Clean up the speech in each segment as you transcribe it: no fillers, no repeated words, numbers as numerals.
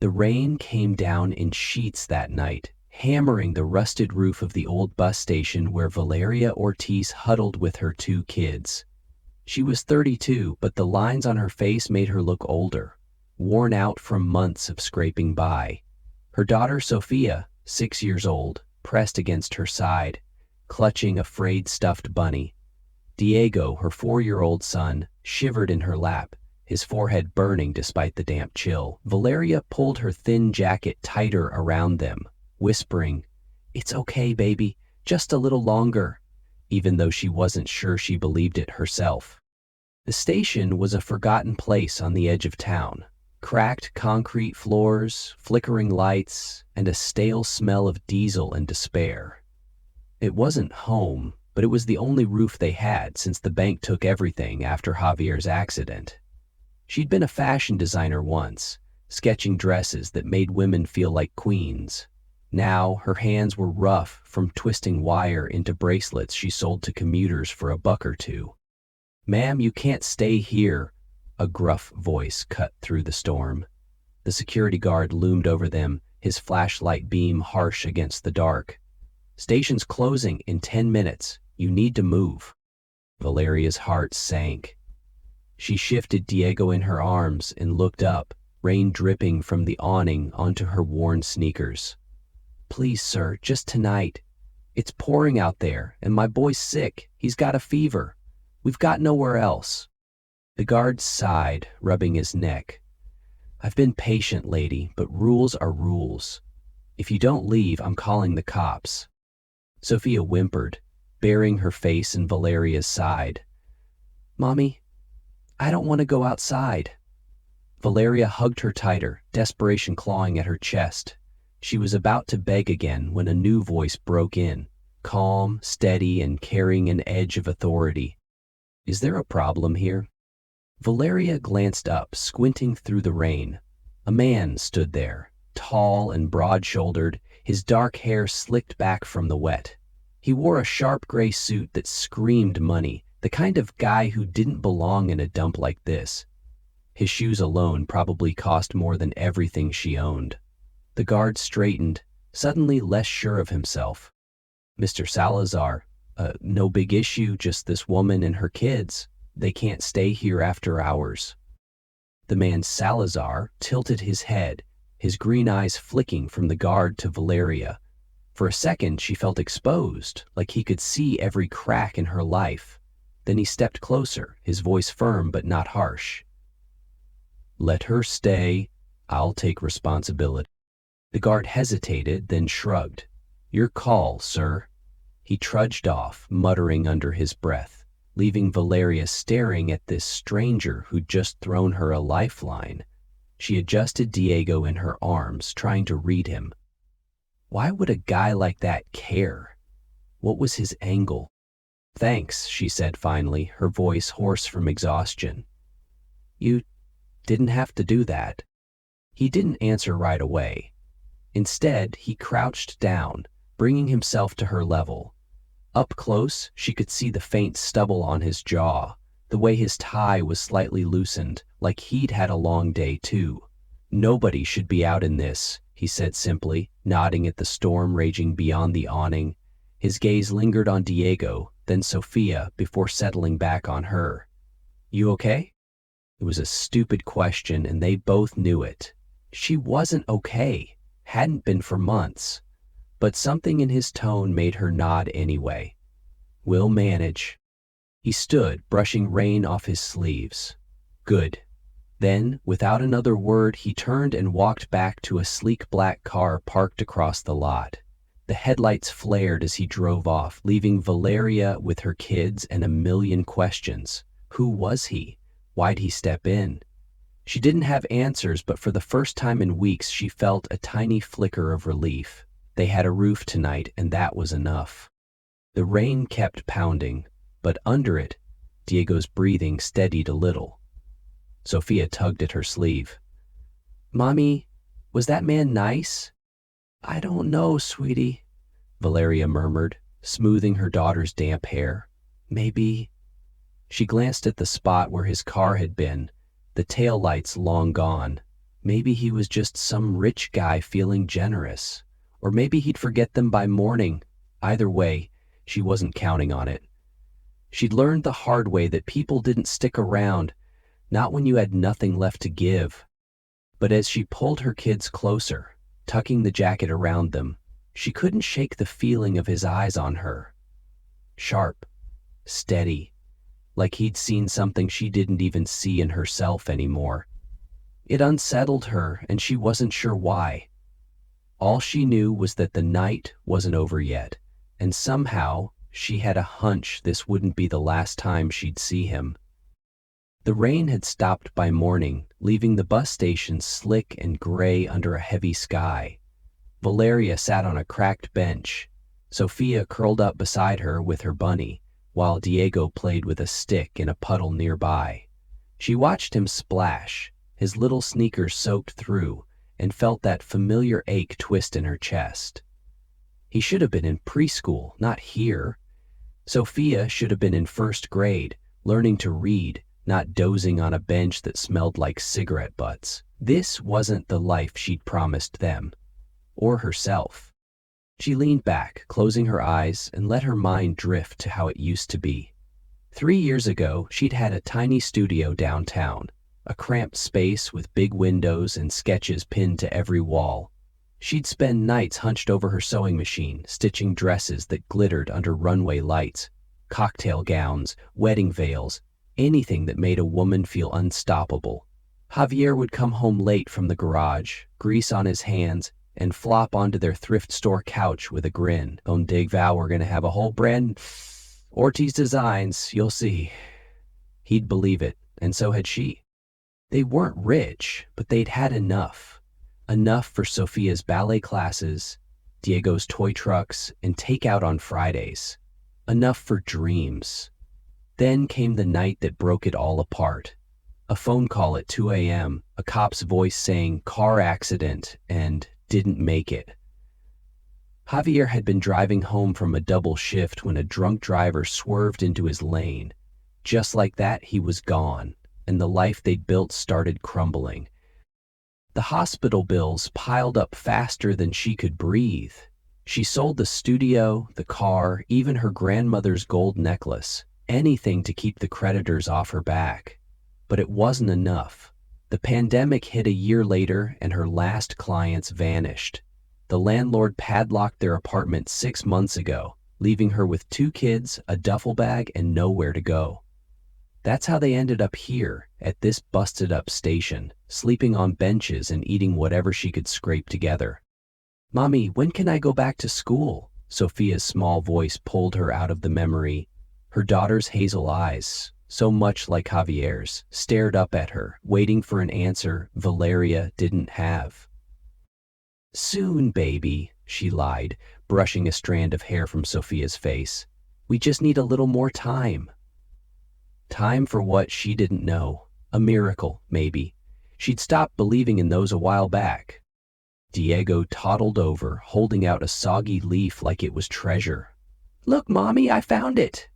The rain came down in sheets that night, hammering the rusted roof of the old bus station where Valeria Ortiz huddled with her 2 kids. She was 32, but the lines on her face made her look older, worn out from months of scraping by. Her daughter Sophia, 6 years old, pressed against her side, clutching a frayed stuffed bunny. Diego, her 4-year-old son, shivered in her lap, his forehead burning despite the damp chill. Valeria pulled her thin jacket tighter around them, whispering, "It's okay, baby, just a little longer," even though she wasn't sure she believed it herself. The station was a forgotten place on the edge of town. Cracked concrete floors, flickering lights, and a stale smell of diesel and despair. It wasn't home, but it was the only roof they had since the bank took everything after Javier's accident. She'd been a fashion designer once, sketching dresses that made women feel like queens. Now her hands were rough from twisting wire into bracelets she sold to commuters for $1 or $2. "Ma'am, you can't stay here," a gruff voice cut through the storm. The security guard loomed over them, his flashlight beam harsh against the dark. "Station's closing in 10 minutes. You need to move." Valeria's heart sank. She shifted Diego in her arms and looked up, rain dripping from the awning onto her worn sneakers. "Please, sir, just tonight. It's pouring out there, and my boy's sick. He's got a fever. We've got nowhere else." The guard sighed, rubbing his neck. "I've been patient, lady, but rules are rules. If you don't leave, I'm calling the cops." Sophia whimpered, burying her face in Valeria's side. "Mommy, I don't want to go outside." Valeria hugged her tighter, desperation clawing at her chest. She was about to beg again when a new voice broke in, calm, steady, and carrying an edge of authority. "Is there a problem here?" Valeria glanced up, squinting through the rain. A man stood there, tall and broad-shouldered, his dark hair slicked back from the wet. He wore a sharp gray suit that screamed money, the kind of guy who didn't belong in a dump like this. His shoes alone probably cost more than everything she owned. The guard straightened, suddenly less sure of himself. "Mr. Salazar, no big issue, just this woman and her kids. They can't stay here after hours." The man Salazar tilted his head, his green eyes flicking from the guard to Valeria. For a second, she felt exposed, like he could see every crack in her life. Then he stepped closer, his voice firm but not harsh. "Let her stay. I'll take responsibility." The guard hesitated, then shrugged. "Your call, sir." He trudged off, muttering under his breath, leaving Valeria staring at this stranger who'd just thrown her a lifeline. She adjusted Diego in her arms, trying to read him. Why would a guy like that care? What was his angle? "Thanks," she said finally, her voice hoarse from exhaustion. "You didn't have to do that." He didn't answer right away. Instead, he crouched down, bringing himself to her level. Up close, she could see the faint stubble on his jaw, the way his tie was slightly loosened, like he'd had a long day too. "Nobody should be out in this," he said simply, nodding at the storm raging beyond the awning. His gaze lingered on Diego, then Sophia, before settling back on her. "You okay?" It was a stupid question, and they both knew it. She wasn't okay, hadn't been for months. But something in his tone made her nod anyway. "We'll manage." He stood, brushing rain off his sleeves. "Good." Then, without another word, he turned and walked back to a sleek black car parked across the lot. The headlights flared as he drove off, leaving Valeria with her kids and a million questions. Who was he? Why'd he step in? She didn't have answers, but for the first time in weeks she felt a tiny flicker of relief. They had a roof tonight, and that was enough. The rain kept pounding, but under it, Diego's breathing steadied a little. Sophia tugged at her sleeve. "Mommy, was that man nice?" "I don't know, sweetie," Valeria murmured, smoothing her daughter's damp hair. "Maybe." She glanced at the spot where his car had been, the taillights long gone. Maybe he was just some rich guy feeling generous. Or maybe he'd forget them by morning. Either way, she wasn't counting on it. She'd learned the hard way that people didn't stick around, not when you had nothing left to give. But as she pulled her kids closer, tucking the jacket around them, she couldn't shake the feeling of his eyes on her. Sharp, steady, like he'd seen something she didn't even see in herself anymore. It unsettled her, and she wasn't sure why. All she knew was that the night wasn't over yet, and somehow she had a hunch this wouldn't be the last time she'd see him. The rain had stopped by morning, leaving the bus station slick and gray under a heavy sky. Valeria sat on a cracked bench, Sophia curled up beside her with her bunny, while Diego played with a stick in a puddle nearby. She watched him splash, his little sneakers soaked through, and felt that familiar ache twist in her chest. He should have been in preschool, not here. Sophia should have been in first grade, learning to read, not dozing on a bench that smelled like cigarette butts. This wasn't the life she'd promised them, or herself. She leaned back, closing her eyes, and let her mind drift to how it used to be. 3 years ago, she'd had a tiny studio downtown, a cramped space with big windows and sketches pinned to every wall. She'd spend nights hunched over her sewing machine, stitching dresses that glittered under runway lights, cocktail gowns, wedding veils, anything that made a woman feel unstoppable. Javier would come home late from the garage, grease on his hands, and flop onto their thrift store couch with a grin. "Don't dig, Val, we're gonna have a whole brand Ortiz designs, you'll see." He'd believe it, and so had she. They weren't rich, but they'd had enough. Enough for Sophia's ballet classes, Diego's toy trucks, and takeout on Fridays. Enough for dreams. Then came the night that broke it all apart. A phone call at 2 a.m., a cop's voice saying car accident and didn't make it. Javier had been driving home from a double shift when a drunk driver swerved into his lane. Just like that, he was gone, and the life they'd built started crumbling. The hospital bills piled up faster than she could breathe. She sold the studio, the car, even her grandmother's gold necklace, anything to keep the creditors off her back. But it wasn't enough. The pandemic hit a year later, and her last clients vanished. The landlord padlocked their apartment 6 months ago, leaving her with 2 kids, a duffel bag, and nowhere to go. That's how they ended up here, at this busted-up station, sleeping on benches and eating whatever she could scrape together. "Mommy, when can I go back to school?" Sophia's small voice pulled her out of the memory. Her daughter's hazel eyes, so much like Javier's, stared up at her, waiting for an answer Valeria didn't have. "Soon, baby," she lied, brushing a strand of hair from Sophia's face. "We just need a little more time." Time for what she didn't know. A miracle, maybe. She'd stopped believing in those a while back. Diego toddled over, holding out a soggy leaf like it was treasure. "Look, Mommy, I found it."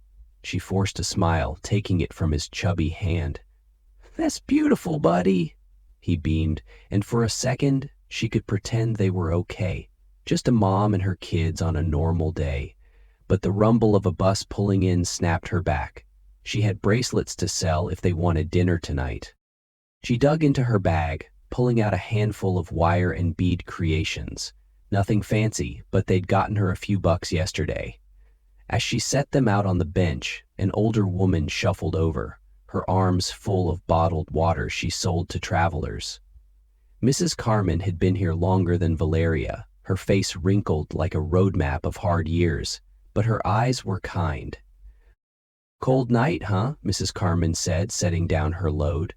She forced a smile, taking it from his chubby hand. "That's beautiful, buddy," he beamed, and for a second, she could pretend they were okay. Just a mom and her kids on a normal day. But the rumble of a bus pulling in snapped her back. She had bracelets to sell if they wanted dinner tonight. She dug into her bag, pulling out a handful of wire and bead creations. Nothing fancy, but they'd gotten her a few bucks yesterday. As she set them out on the bench, an older woman shuffled over, her arms full of bottled water she sold to travelers. Mrs. Carmen had been here longer than Valeria, her face wrinkled like a road map of hard years, but her eyes were kind. "Cold night, huh?" Mrs. Carmen said, setting down her load.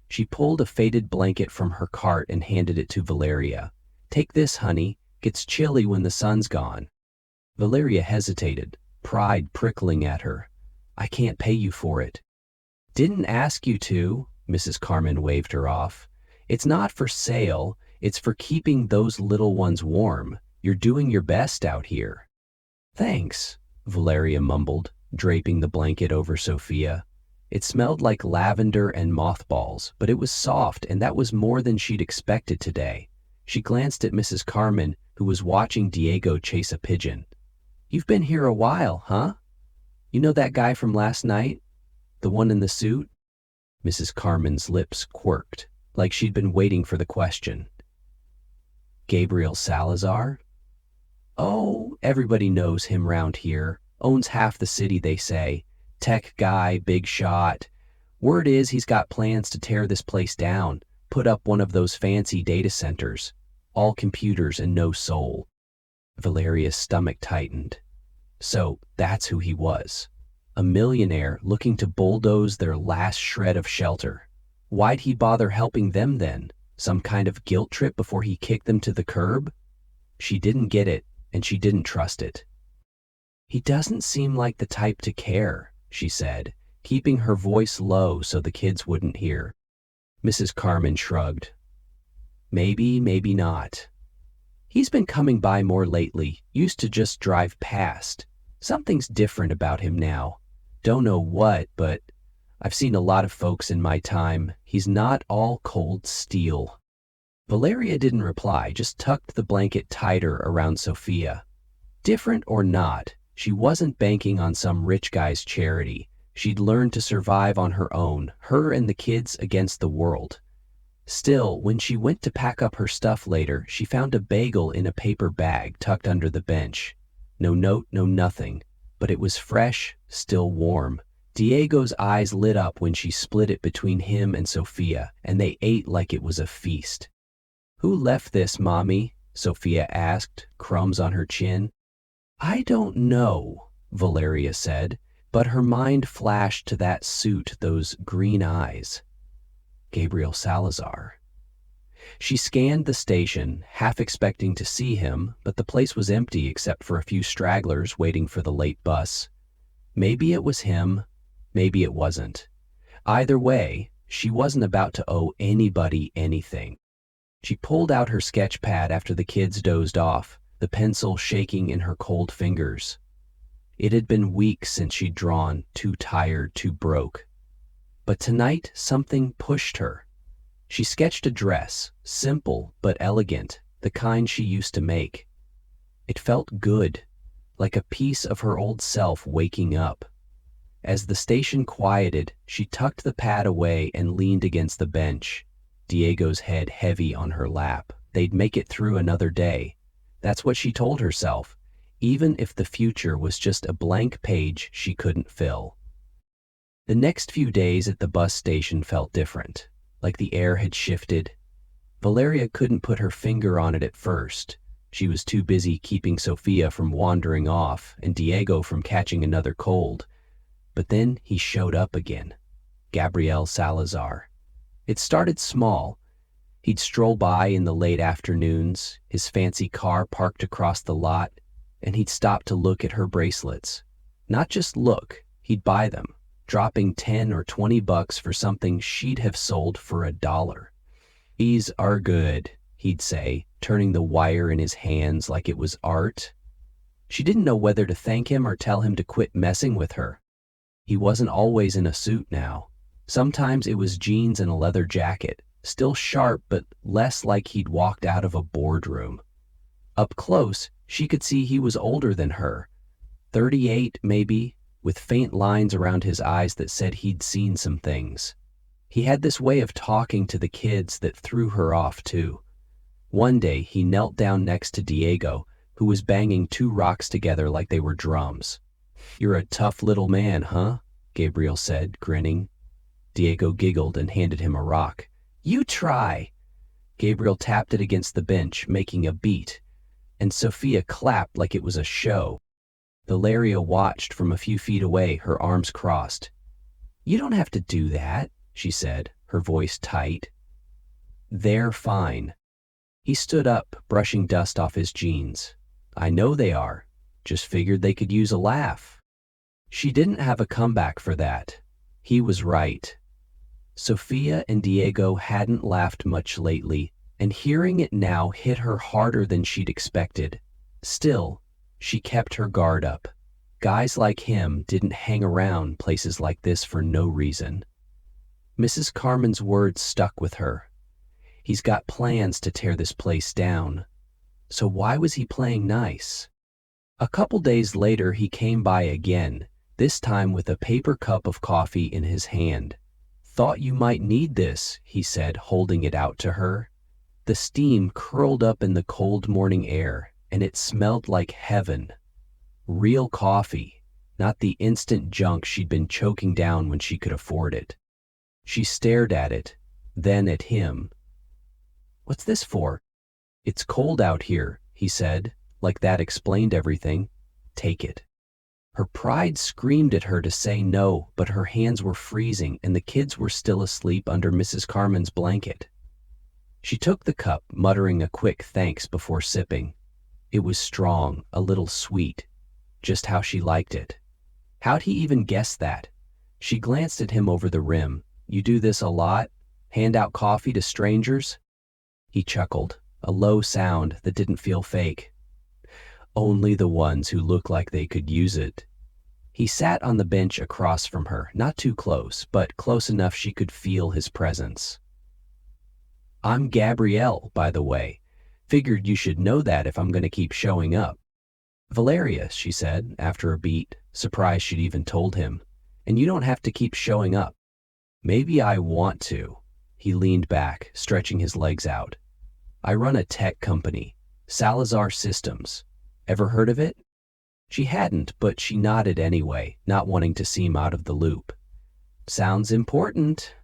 She pulled a faded blanket from her cart and handed it to Valeria. "Take this, honey. Gets chilly when the sun's gone." Valeria hesitated, pride prickling at her. "I can't pay you for it." "Didn't ask you to," Mrs. Carmen waved her off. "It's not for sale. It's for keeping those little ones warm. You're doing your best out here." "Thanks," Valeria mumbled, draping the blanket over Sophia. It smelled like lavender and mothballs, but it was soft, and that was more than she'd expected today. She glanced at Mrs. Carmen, who was watching Diego chase a pigeon. "You've been here a while, huh? You know that guy from last night? The one in the suit?" Mrs. Carmen's lips quirked, like she'd been waiting for the question. "Gabriel Salazar? Oh, everybody knows him round here. Owns half the city, they say. Tech guy, big shot. Word is he's got plans to tear this place down, put up one of those fancy data centers. All computers and no soul." Valeria's stomach tightened. So that's who he was. A millionaire looking to bulldoze their last shred of shelter. Why'd he bother helping them then? Some kind of guilt trip before he kicked them to the curb? She didn't get it, and she didn't trust it. "He doesn't seem like the type to care," she said, keeping her voice low so the kids wouldn't hear. Mrs. Carmen shrugged. "Maybe, maybe not. He's been coming by more lately, used to just drive past. Something's different about him now. Don't know what, but I've seen a lot of folks in my time. He's not all cold steel." Valeria didn't reply, just tucked the blanket tighter around Sophia. Different or not, she wasn't banking on some rich guy's charity. She'd learned to survive on her own, her and the kids against the world. Still, when she went to pack up her stuff later, she found a bagel in a paper bag tucked under the bench. No note, no nothing, but it was fresh, still warm. Diego's eyes lit up when she split it between him and Sophia, and they ate like it was a feast. "Who left this, Mommy?" Sophia asked, crumbs on her chin. "I don't know," Valeria said, but her mind flashed to that suit, those green eyes. Gabriel Salazar. She scanned the station, half expecting to see him, but the place was empty except for a few stragglers waiting for the late bus. Maybe it was him, maybe it wasn't. Either way, she wasn't about to owe anybody anything. She pulled out her sketch pad after the kids dozed off, the pencil shaking in her cold fingers. It had been weeks since she'd drawn, too tired, too broke. But tonight, something pushed her. She sketched a dress, simple but elegant, the kind she used to make. It felt good, like a piece of her old self waking up. As the station quieted, she tucked the pad away and leaned against the bench, Diego's head heavy on her lap. They'd make it through another day. That's what she told herself, even if the future was just a blank page she couldn't fill. The next few days at the bus station felt different, like the air had shifted. Valeria couldn't put her finger on it at first. She was too busy keeping Sophia from wandering off and Diego from catching another cold. But then he showed up again. Gabriel Salazar. It started small. He'd stroll by in the late afternoons, his fancy car parked across the lot, and he'd stop to look at her bracelets. Not just look, he'd buy them, dropping 10 or 20 bucks for something she'd have sold for $1. "These are good," he'd say, turning the wire in his hands like it was art. She didn't know whether to thank him or tell him to quit messing with her. He wasn't always in a suit now. Sometimes it was jeans and a leather jacket, still sharp but less like he'd walked out of a boardroom. Up close, she could see he was older than her, 38 maybe, with faint lines around his eyes that said he'd seen some things. He had this way of talking to the kids that threw her off too. One day he knelt down next to Diego, who was banging 2 rocks together like they were drums. "You're a tough little man, huh?" Gabriel said, grinning. Diego giggled and handed him a rock. "You try." Gabriel tapped it against the bench, making a beat, and Sophia clapped like it was a show. Valeria watched from a few feet away, her arms crossed. "You don't have to do that," she said, her voice tight. "They're fine." He stood up, brushing dust off his jeans. "I know they are. Just figured they could use a laugh." She didn't have a comeback for that. He was right. Sophia and Diego hadn't laughed much lately, and hearing it now hit her harder than she'd expected. Still, she kept her guard up. Guys like him didn't hang around places like this for no reason. Mrs. Carmen's words stuck with her. He's got plans to tear this place down. So why was he playing nice? A couple days later, he came by again, this time with a paper cup of coffee in his hand. "Thought you might need this," he said, holding it out to her. The steam curled up in the cold morning air, and it smelled like heaven. Real coffee, not the instant junk she'd been choking down when she could afford it. She stared at it, then at him. "What's this for?" "It's cold out here," he said, like that explained everything. "Take it." Her pride screamed at her to say no, but her hands were freezing and the kids were still asleep under Mrs. Carmen's blanket. She took the cup, muttering a quick thanks before sipping. It was strong, a little sweet, just how she liked it. How'd he even guess that? She glanced at him over the rim. "You do this a lot? Hand out coffee to strangers?" He chuckled, a low sound that didn't feel fake. "Only the ones who look like they could use it." He sat on the bench across from her, not too close, but close enough she could feel his presence. "I'm Gabrielle, by the way. Figured you should know that if I'm going to keep showing up." "Valeria," she said, after a beat, surprised she'd even told him. "And you don't have to keep showing up." "Maybe I want to." He leaned back, stretching his legs out. "I run a tech company, Salazar Systems. Ever heard of it?" She hadn't, but she nodded anyway, not wanting to seem out of the loop. "Sounds important."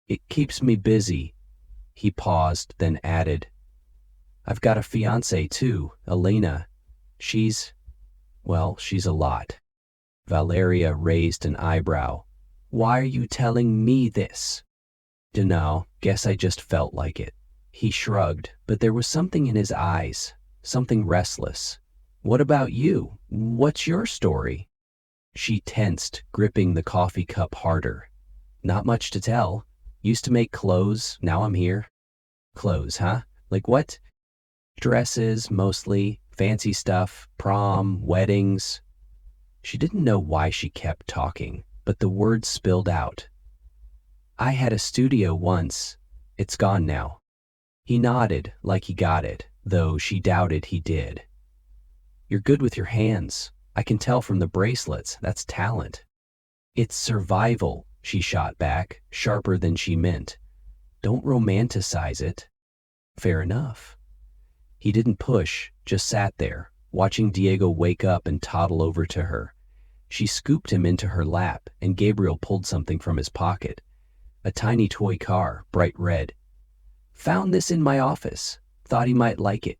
"It keeps me busy." He paused, then added, "I've got a fiancée too, Elena. She's a lot." Valeria raised an eyebrow. "Why are you telling me this?" "Dunno, guess I just felt like it." He shrugged, but there was something in his eyes, something restless. "What about you? What's your story?" She tensed, gripping the coffee cup harder. "Not much to tell. Used to make clothes, now I'm here." "Clothes, huh? Like what?" "Dresses, mostly. Fancy stuff. Prom, weddings." She didn't know why she kept talking, but the words spilled out. "I had a studio once. It's gone now." He nodded like he got it, though she doubted he did. "You're good with your hands. I can tell from the bracelets. That's talent." "It's survival," she shot back, sharper than she meant. "Don't romanticize it." "Fair enough." He didn't push, just sat there, watching Diego wake up and toddle over to her. She scooped him into her lap, and Gabriel pulled something from his pocket. A tiny toy car, bright red. "Found this in my office. Thought he might like it."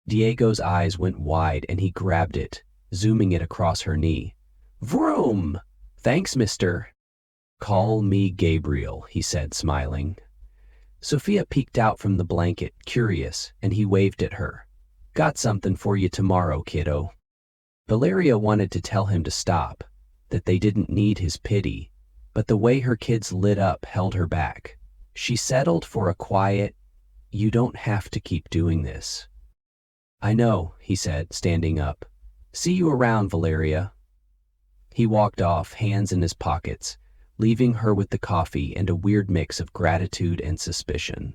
Diego's eyes went wide and he grabbed it, zooming it across her knee. "Vroom! Thanks, mister." "Call me Gabriel," he said, smiling. Sophia peeked out from the blanket, curious, and he waved at her. "Got something for you tomorrow, kiddo." Valeria wanted to tell him to stop, that they didn't need his pity, but the way her kids lit up held her back. She settled for a quiet, "You don't have to keep doing this." "I know," he said, standing up. "See you around, Valeria." He walked off, hands in his pockets, leaving her with the coffee and a weird mix of gratitude and suspicion.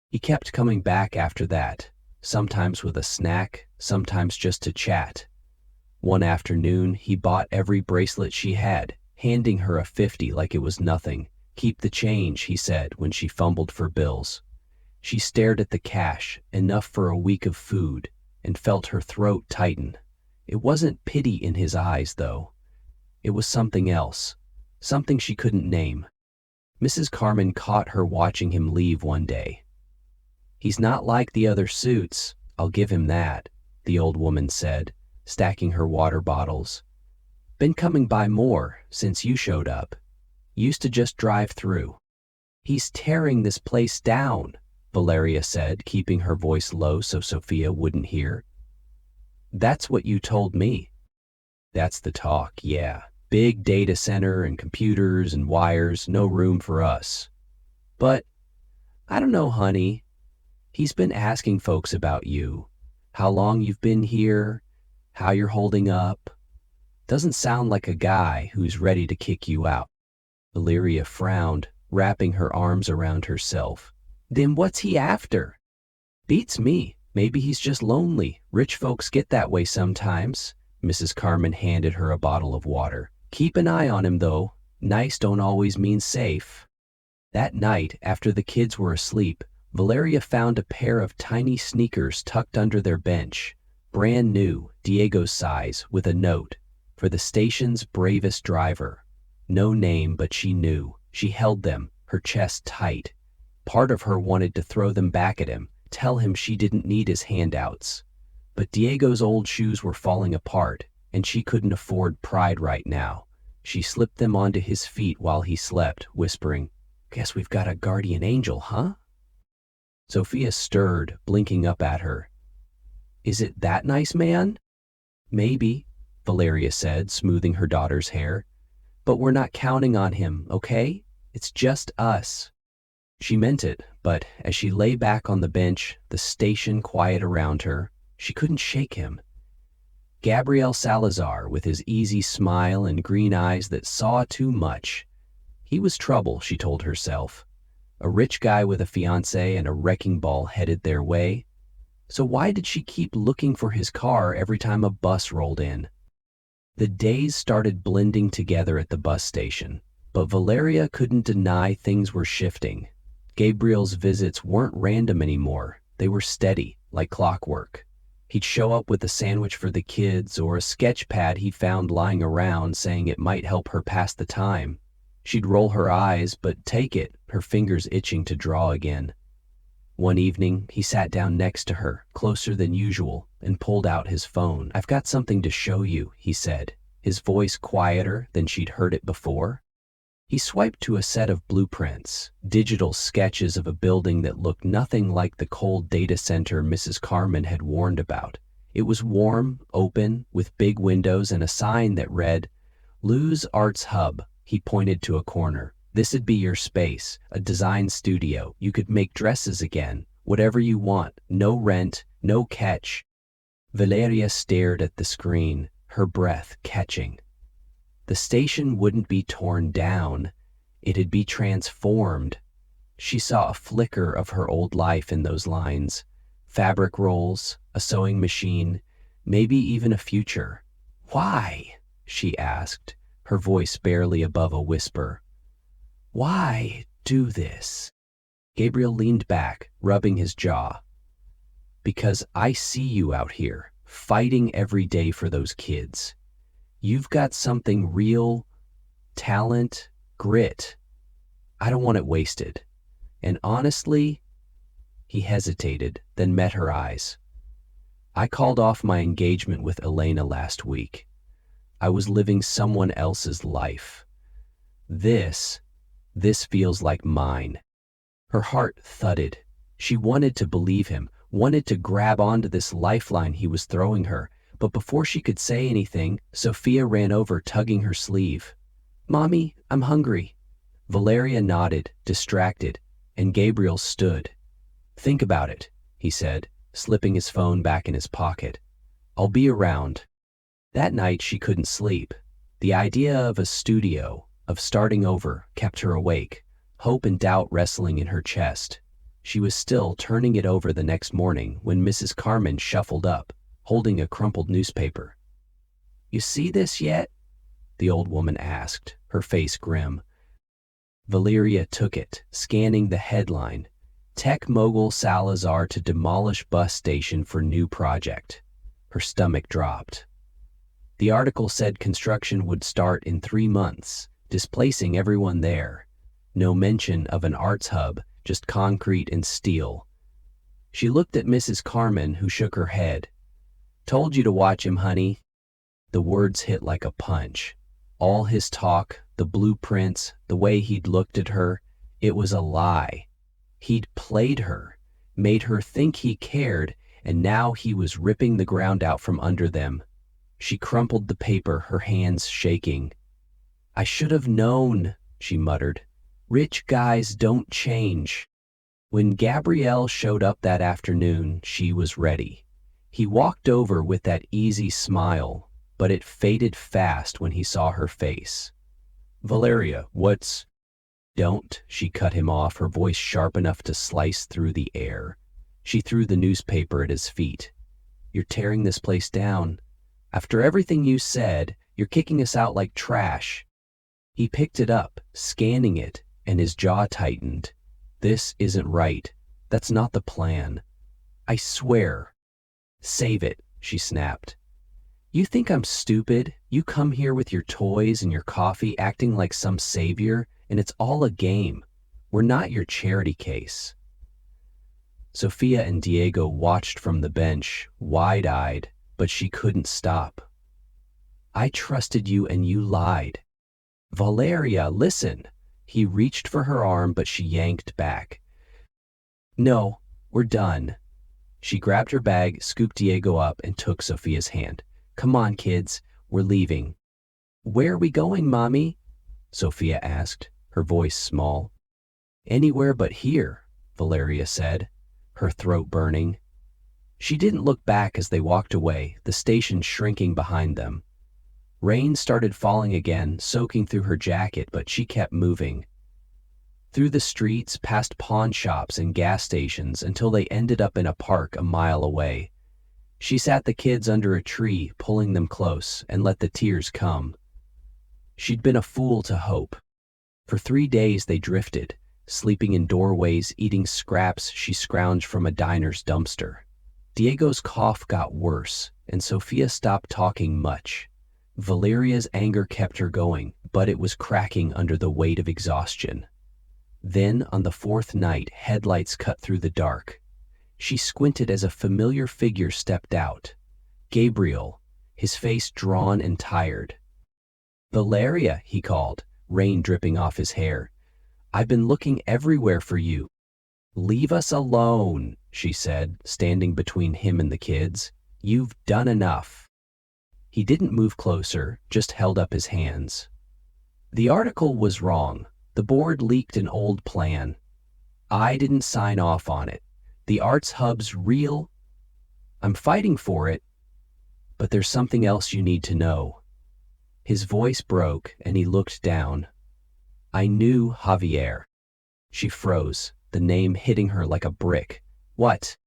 He kept coming back after that, sometimes with a snack, sometimes just to chat. One afternoon, he bought every bracelet she had, handing her a 50 like it was nothing. "Keep the change," he said when she fumbled for bills. She stared at the cash, enough for a week of food, and felt her throat tighten. It wasn't pity in his eyes, though. It was something else, something she couldn't name. Mrs. Carmen caught her watching him leave one day. "He's not like the other suits, I'll give him that," the old woman said, stacking her water bottles. "Been coming by more since you showed up. Used to just drive through." "He's tearing this place down," Valeria said, keeping her voice low so Sophia wouldn't hear. "That's what you told me." "That's the talk, yeah. Big data center and computers and wires, no room for us." "But, I don't know, honey. He's been asking folks about you. How long you've been here, how you're holding up." Doesn't sound like a guy who's ready to kick you out. Valeria frowned, wrapping her arms around herself. Then what's he after? Beats me. Maybe he's just lonely. Rich folks get that way sometimes. Mrs. Carmen handed her a bottle of water. Keep an eye on him, though. Nice don't always mean safe. That night, after the kids were asleep, Valeria found a pair of tiny sneakers tucked under their bench. Brand new, Diego's size, with a note. For the station's bravest driver. No name, but she knew. She held them, her chest tight. Part of her wanted to throw them back at him, tell him she didn't need his handouts. But Diego's old shoes were falling apart, and she couldn't afford pride right now. She slipped them onto his feet while he slept, whispering, "Guess we've got a guardian angel, huh?" Sophia stirred, blinking up at her. "Is it that nice, man?" "Maybe," Valeria said, smoothing her daughter's hair. "But we're not counting on him, okay? It's just us." She meant it, but as she lay back on the bench, the station quiet around her, she couldn't shake him. Gabriel Salazar, with his easy smile and green eyes that saw too much. He was trouble, she told herself. A rich guy with a fiancée and a wrecking ball headed their way. So why did she keep looking for his car every time a bus rolled in? The days started blending together at the bus station, but Valeria couldn't deny things were shifting. Gabriel's visits weren't random anymore. They were steady, like clockwork. He'd show up with a sandwich for the kids or a sketch pad he found lying around, saying it might help her pass the time. She'd roll her eyes, but take it, her fingers itching to draw again. One evening, he sat down next to her, closer than usual, and pulled out his phone. "I've got something to show you," he said, his voice quieter than she'd heard it before. He swiped to a set of blueprints, digital sketches of a building that looked nothing like the cold data center Mrs. Carmen had warned about. It was warm, open, with big windows and a sign that read, "Lou's Arts Hub." He pointed to a corner. "This'd be your space, a design studio. You could make dresses again, whatever you want, no rent, no catch." Valeria stared at the screen, her breath catching. The station wouldn't be torn down, it'd be transformed. She saw a flicker of her old life in those lines. Fabric rolls, a sewing machine, maybe even a future. "Why?" she asked, her voice barely above a whisper. "Why do this?" Gabriel leaned back, rubbing his jaw. "Because I see you out here, fighting every day for those kids. You've got something real, talent, grit. I don't want it wasted. And honestly," he hesitated, then met her eyes. "I called off my engagement with Elena last week. I was living someone else's life. This feels like mine." Her heart thudded. She wanted to believe him, wanted to grab onto this lifeline he was throwing her. But before she could say anything, Sophia ran over, tugging her sleeve. "Mommy, I'm hungry." Valeria nodded, distracted, and Gabriel stood. "Think about it," he said, slipping his phone back in his pocket. "I'll be around." That night she couldn't sleep. The idea of a studio, of starting over, kept her awake, hope and doubt wrestling in her chest. She was still turning it over the next morning when Mrs. Carmen shuffled up, holding a crumpled newspaper. "You see this yet?" the old woman asked, her face grim. Valeria took it, scanning the headline, "Tech Mogul Salazar to Demolish Bus Station for New Project." Her stomach dropped. The article said construction would start in 3 months, displacing everyone there. No mention of an arts hub, just concrete and steel. She looked at Mrs. Carmen, who shook her head. "Told you to watch him, honey." The words hit like a punch. All his talk, the blueprints, the way he'd looked at her, it was a lie. He'd played her, made her think he cared, and now he was ripping the ground out from under them. She crumpled the paper, her hands shaking. "I should have known," she muttered. "Rich guys don't change." When Gabrielle showed up that afternoon, she was ready. He walked over with that easy smile. but it faded fast when he saw her face. "Valeria, what's—" "Don't," she cut him off, her voice sharp enough to slice through the air. She threw the newspaper at his feet. "You're tearing this place down. After everything you said, you're kicking us out like trash." He picked it up, scanning it, and his jaw tightened. "This isn't right. That's not the plan. I swear." "Save it," she snapped. "You think I'm stupid? You come here with your toys and your coffee acting like some savior, and it's all a game. We're not your charity case." Sophia and Diego watched from the bench, wide-eyed, but she couldn't stop. "I trusted you and you lied." "Valeria, listen." He reached for her arm, but she yanked back. "No, we're done." She grabbed her bag, scooped Diego up, and took Sophia's hand. "Come on, kids, we're leaving." "Where are we going, Mommy?" Sophia asked, her voice small. "Anywhere but here," Valeria said, her throat burning. She didn't look back as they walked away, the station shrinking behind them. Rain started falling again, soaking through her jacket, but she kept moving. Through the streets, past pawn shops and gas stations, until they ended up in a park a mile away. She sat the kids under a tree, pulling them close, and let the tears come. She'd been a fool to hope. For 3 days they drifted, sleeping in doorways, eating scraps she scrounged from a diner's dumpster. Diego's cough got worse, and Sophia stopped talking much. Valeria's anger kept her going, but it was cracking under the weight of exhaustion. Then, on the 4th night, headlights cut through the dark. She squinted as a familiar figure stepped out. Gabriel, his face drawn and tired. "Valeria," he called, rain dripping off his hair. "I've been looking everywhere for you." "Leave us alone," she said, standing between him and the kids. "You've done enough." He didn't move closer, just held up his hands. "The article was wrong. The board leaked an old plan. I didn't sign off on it. The arts hub's real. I'm fighting for it. But there's something else you need to know." His voice broke, and he looked down. "I knew Javier." She froze, the name hitting her like a brick. "What?"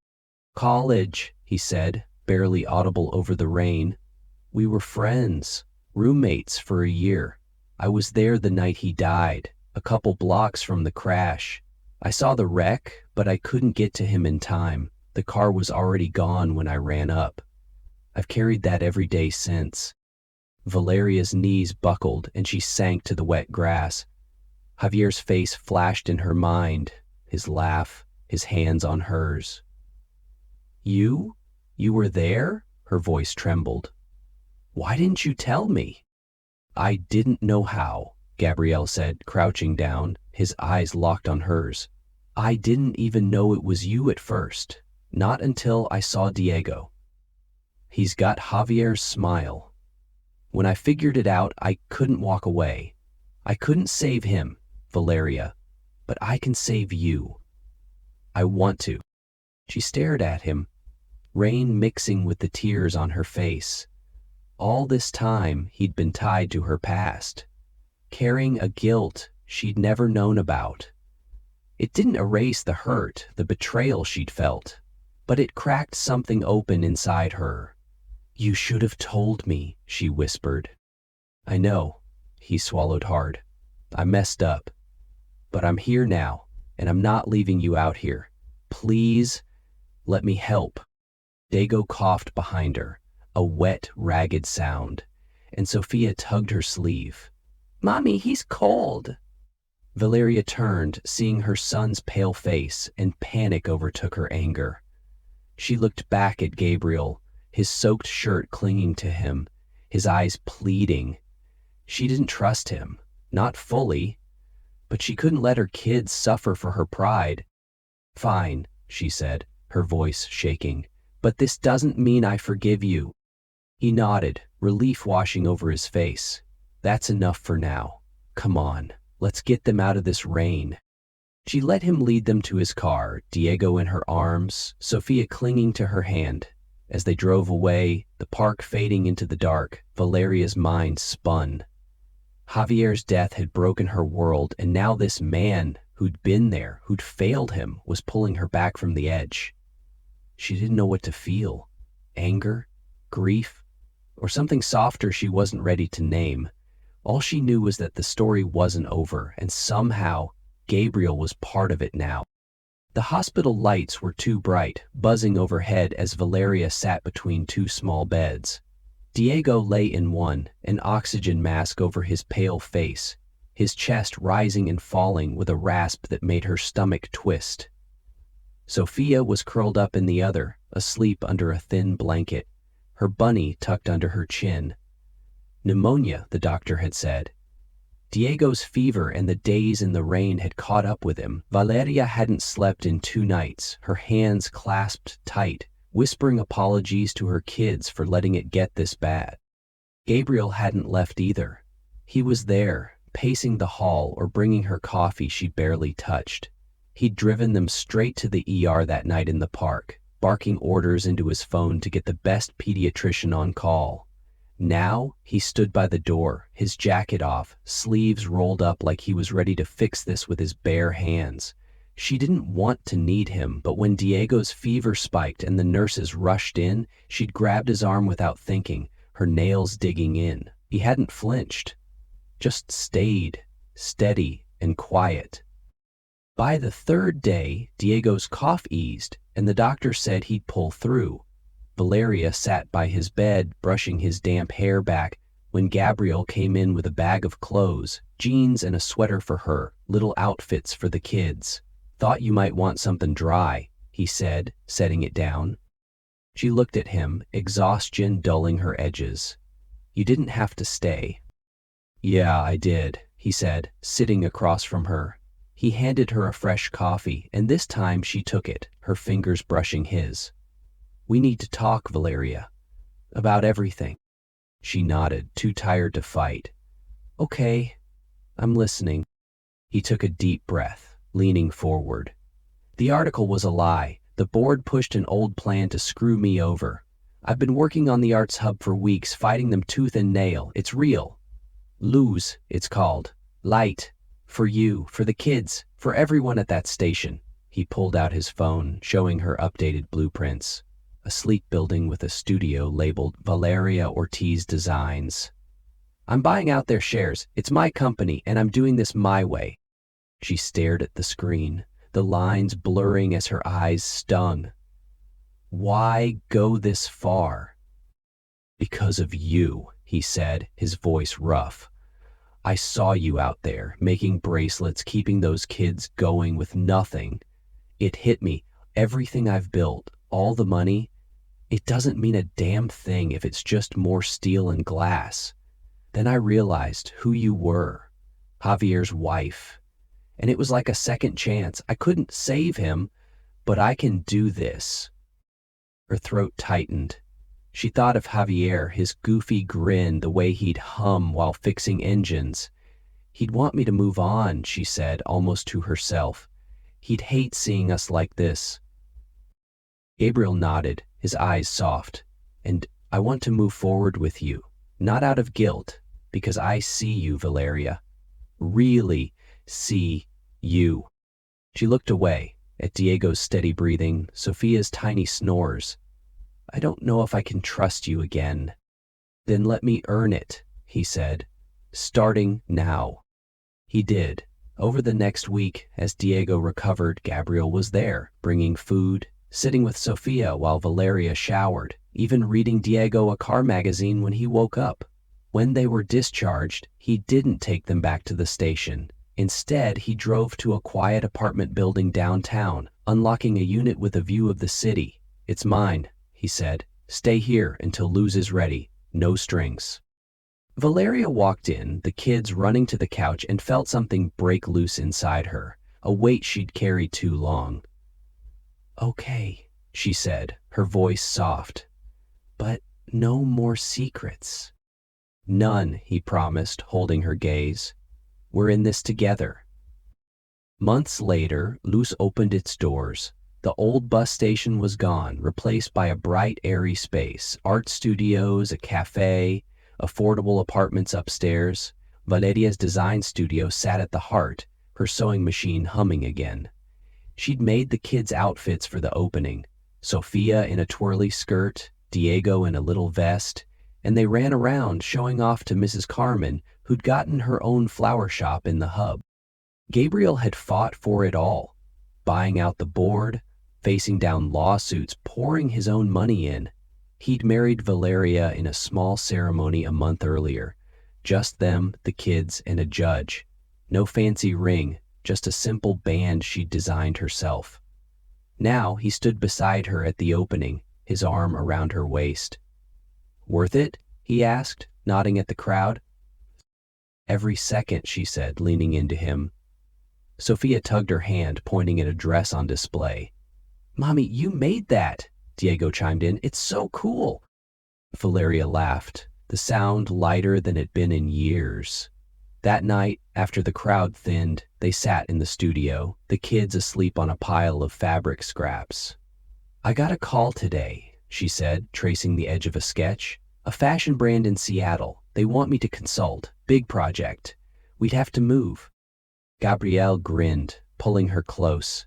"College," he said, barely audible over the rain. "We were friends, roommates for a year. I was there the night he died, a couple blocks from the crash. I saw the wreck, but I couldn't get to him in time. The car was already gone when I ran up. I've carried that every day since." Valeria's knees buckled and she sank to the wet grass. Javier's face flashed in her mind, his laugh, his hands on hers. You were there?" Her voice trembled. "Why didn't you tell me?" "I didn't know how," Gabriel said, crouching down, his eyes locked on hers. "I didn't even know it was you at first, not until I saw Diego. He's got Javier's smile. When I figured it out, I couldn't walk away. I couldn't save him, Valeria, but I can save you. I want to." She stared at him, rain mixing with the tears on her face. All this time, he'd been tied to her past, carrying a guilt she'd never known about. It didn't erase the hurt, the betrayal she'd felt, but it cracked something open inside her. "You should have told me," she whispered. "I know," he swallowed hard. "I messed up. But I'm here now, and I'm not leaving you out here. Please, let me help." Dago coughed behind her, a wet, ragged sound, and Sophia tugged her sleeve. "Mommy, he's cold." Valeria turned, seeing her son's pale face, and panic overtook her anger. She looked back at Gabriel, his soaked shirt clinging to him, his eyes pleading. She didn't trust him, not fully, but she couldn't let her kids suffer for her pride. "Fine," she said, her voice shaking, "but this doesn't mean I forgive you." He nodded, relief washing over his face. "That's enough for now. Come on, let's get them out of this rain." She let him lead them to his car, Diego in her arms, Sophia clinging to her hand. As they drove away, the park fading into the dark, Valeria's mind spun. Javier's death had broken her world, and now this man who'd been there, who'd failed him, was pulling her back from the edge. She didn't know what to feel. Anger? Grief? Or something softer she wasn't ready to name. All she knew was that the story wasn't over, and somehow Gabriel was part of it now. The hospital lights were too bright, buzzing overhead as Valeria sat between two small beds. Diego lay in one, an oxygen mask over his pale face, his chest rising and falling with a rasp that made her stomach twist. Sophia was curled up in the other, asleep under a thin blanket, her bunny tucked under her chin. Pneumonia, the doctor had said. Diego's fever and the days in the rain had caught up with him. Valeria hadn't slept in 2 nights, her hands clasped tight, whispering apologies to her kids for letting it get this bad. Gabriel hadn't left either. He was there, pacing the hall or bringing her coffee she barely touched. He'd driven them straight to the ER that night in the park, barking orders into his phone to get the best pediatrician on call. Now, he stood by the door, his jacket off, sleeves rolled up like he was ready to fix this with his bare hands. She didn't want to need him, but when Diego's fever spiked and the nurses rushed in, she'd grabbed his arm without thinking, her nails digging in. He hadn't flinched, just stayed, steady and quiet. By the 3rd day, Diego's cough eased, and the doctor said he'd pull through. Valeria sat by his bed, brushing his damp hair back, when Gabriel came in with a bag of clothes, jeans and a sweater for her, little outfits for the kids. "Thought you might want something dry," he said, setting it down. She looked at him, exhaustion dulling her edges. "You didn't have to stay." "Yeah, I did," he said, sitting across from her. He handed her a fresh coffee, and this time she took it, her fingers brushing his. "We need to talk, Valeria. About everything." She nodded, too tired to fight. "Okay, I'm listening." He took a deep breath, leaning forward. "The article was a lie. The board pushed an old plan to screw me over. I've been working on the Arts Hub for weeks, fighting them tooth and nail. It's real. Lose, it's called. Light. For you, for the kids, for everyone at that station." He pulled out his phone, showing her updated blueprints. A sleek building with a studio labeled Valeria Ortiz Designs. "I'm buying out their shares. It's my company, and I'm doing this my way." She stared at the screen, the lines blurring as her eyes stung. "Why go this far?" "Because of you," he said, his voice rough. "I saw you out there, making bracelets, keeping those kids going with nothing. It hit me. Everything I've built, all the money, it doesn't mean a damn thing if it's just more steel and glass. Then I realized who you were, Javier's wife. And it was like a second chance. I couldn't save him, but I can do this." Her throat tightened. She thought of Javier, his goofy grin, the way he'd hum while fixing engines. "He'd want me to move on," she said, almost to herself. "He'd hate seeing us like this." Gabriel nodded, his eyes soft. "And I want to move forward with you, not out of guilt, because I see you, Valeria. Really see you." She looked away, at Diego's steady breathing, Sophia's tiny snores. "I don't know if I can trust you again." "Then let me earn it," he said, "starting now." He did. Over the next week, as Diego recovered, Gabriel was there, bringing food, sitting with Sophia while Valeria showered, even reading Diego a car magazine when he woke up. When they were discharged, he didn't take them back to the station. Instead, he drove to a quiet apartment building downtown, unlocking a unit with a view of the city. "It's mine," he said. "Stay here until Luz is ready. No strings." Valeria walked in, the kids running to the couch, and felt something break loose inside her, a weight she'd carried too long. "Okay," she said, her voice soft. "But no more secrets." "None," he promised, holding her gaze. "We're in this together." Months later, Luz opened its doors. The old bus station was gone, replaced by a bright, airy space. Art studios, a cafe, affordable apartments upstairs. Valeria's design studio sat at the heart, her sewing machine humming again. She'd made the kids' outfits for the opening. Sophia in a twirly skirt, Diego in a little vest, and they ran around showing off to Mrs. Carmen, who'd gotten her own flower shop in the hub. Gabriel had fought for it all, buying out the board, facing down lawsuits, pouring his own money in. He'd married Valeria in a small ceremony a month earlier. Just them, the kids, and a judge. No fancy ring, just a simple band she'd designed herself. Now he stood beside her at the opening, his arm around her waist. "Worth it?" he asked, nodding at the crowd. "Every second," she said, leaning into him. Sophia tugged her hand, pointing at a dress on display. "Mommy, you made that," Diego chimed in. "It's so cool." Valeria laughed, the sound lighter than it'd been in years. That night, after the crowd thinned, they sat in the studio, the kids asleep on a pile of fabric scraps. "I got a call today," she said, tracing the edge of a sketch. "A fashion brand in Seattle. They want me to consult. Big project. We'd have to move." Gabrielle grinned, pulling her close.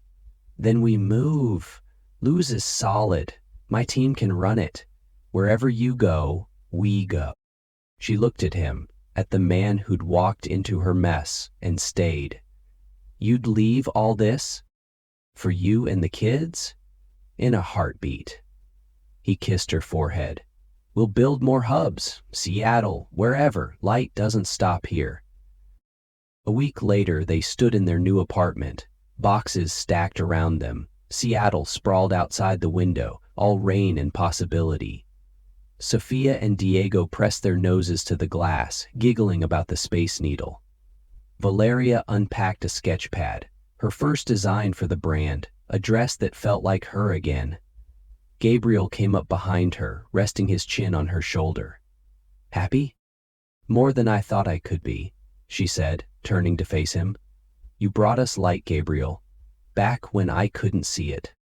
"Then we move. Luz is solid. My team can run it. Wherever you go, we go." She looked at him, at the man who'd walked into her mess and stayed. "You'd leave all this? For you and the kids?" "In a heartbeat." He kissed her forehead. "We'll build more hubs. Seattle, wherever. Light doesn't stop here." A week later, they stood in their new apartment, boxes stacked around them. Seattle sprawled outside the window, all rain and possibility. Sophia and Diego pressed their noses to the glass, giggling about the Space Needle. Valeria unpacked a sketch pad, her first design for the brand, a dress that felt like her again. Gabriel came up behind her, resting his chin on her shoulder. "Happy?" "More than I thought I could be," she said, turning to face him. "You brought us light, Gabriel, back when I couldn't see it."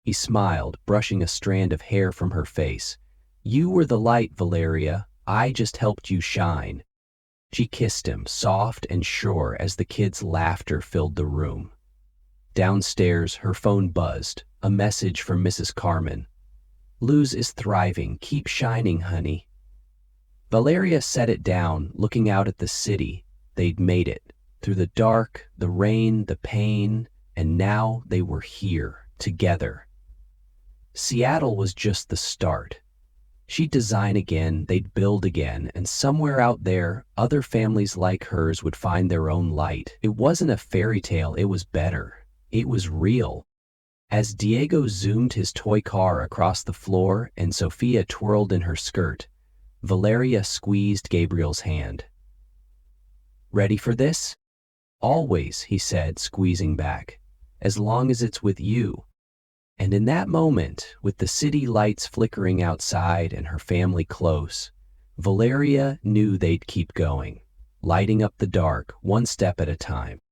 He smiled, brushing a strand of hair from her face. "You were the light, Valeria. I just helped you shine." She kissed him, soft and sure, as the kids' laughter filled the room. Downstairs, her phone buzzed, a message from Mrs. Carmen. "Luz is thriving. Keep shining, honey." Valeria set it down, looking out at the city. They'd made it, through the dark, the rain, the pain, and now they were here, together. Seattle was just the start. She'd design again, they'd build again, and somewhere out there, other families like hers would find their own light. It wasn't a fairy tale, it was better. It was real. As Diego zoomed his toy car across the floor and Sophia twirled in her skirt, Valeria squeezed Gabriel's hand. "Ready for this?" "Always," he said, squeezing back. "As long as it's with you." And in that moment, with the city lights flickering outside and her family close, Valeria knew they'd keep going, lighting up the dark, one step at a time.